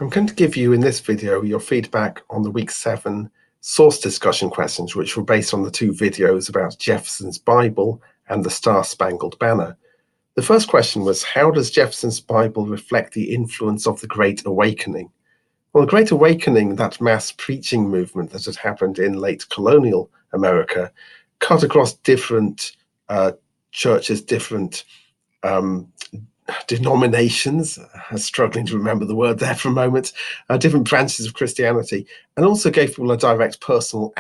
I'm going to give you in this video your feedback on the week 7 source discussion questions, which were based on the two videos about Jefferson's Bible and the Star-Spangled Banner. The first question was, how does Jefferson's Bible reflect the influence of the Great Awakening? Well, the Great Awakening, that mass preaching movement that had happened in late colonial America, cut across different churches, different denominations, struggling to remember the word there for a moment, different branches of Christianity, and also gave people a direct personal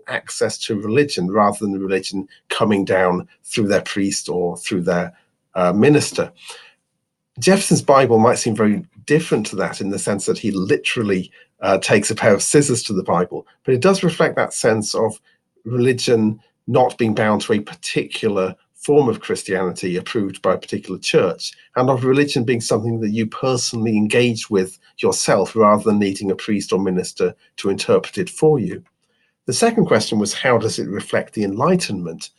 access to religion rather than the religion coming down through their priest or through their minister. Jefferson's Bible might seem very different to that in the sense that he literally takes a pair of scissors to the Bible, but it does reflect that sense of religion not being bound to a particular form of Christianity approved by a particular church, and of religion being something that you personally engage with yourself rather than needing a priest or minister to interpret it for you. The second question was, how does it reflect the Enlightenment?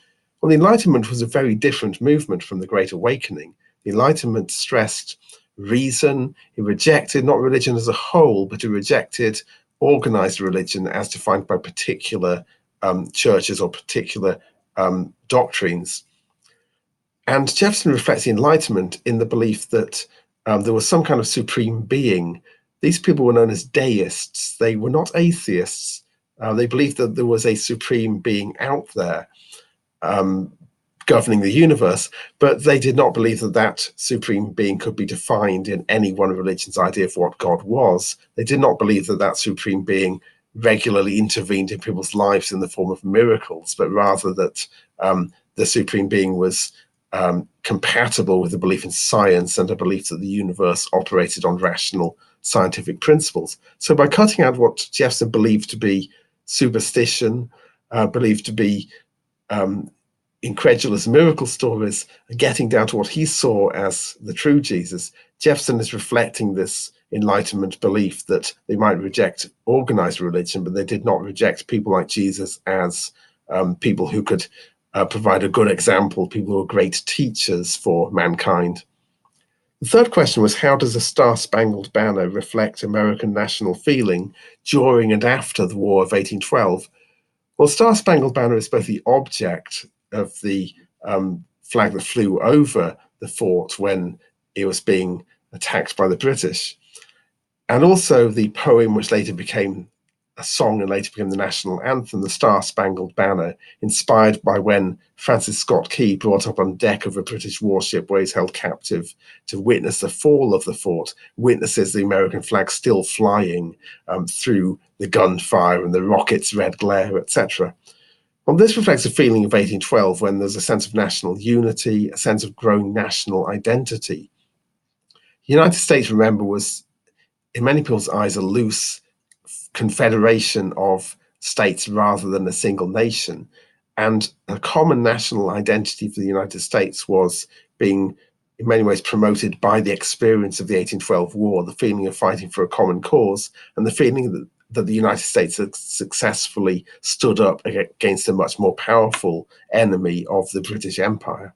Well, the Enlightenment was a very different movement from the Great Awakening. The Enlightenment stressed reason. It rejected not religion as a whole, but it rejected organized religion as defined by particular churches or particular doctrines. And Jefferson reflects the Enlightenment in the belief that there was some kind of supreme being. These people were known as deists. They were not atheists. They believed that there was a supreme being out there governing the universe, but they did not believe that that supreme being could be defined in any one religion's idea of what God was. They did not believe that that supreme being regularly intervened in people's lives in the form of miracles, but rather that the supreme being was compatible with a belief in science and a belief that the universe operated on rational scientific principles. So by cutting out what Jefferson believed to be superstition, believed to be incredulous miracle stories, getting down to what he saw as the true Jesus, Jefferson is reflecting this Enlightenment belief that they might reject organized religion, but they did not reject people like Jesus as people who could provide a good example, people who are great teachers for mankind. The third question was, how does a Star-Spangled Banner reflect American national feeling during and after the War of 1812? Well, Star-Spangled Banner is both the object of the flag that flew over the fort when it was being attacked by the British, and also the poem which later became a song and later became the national anthem, the Star-Spangled Banner, inspired by when Francis Scott Key brought up on deck of a British warship where he's held captive to witness the fall of the fort, witnesses the American flag still flying through the gunfire and the rockets' red glare, etc. Well, this reflects a feeling of 1812 when there's a sense of national unity, a sense of growing national identity. The United States, remember, was, in many people's eyes, a loose confederation of states rather than a single nation. And a common national identity for the United States was being, in many ways, promoted by the experience of the 1812 war, the feeling of fighting for a common cause, and the feeling that the United States had successfully stood up against a much more powerful enemy of the British Empire.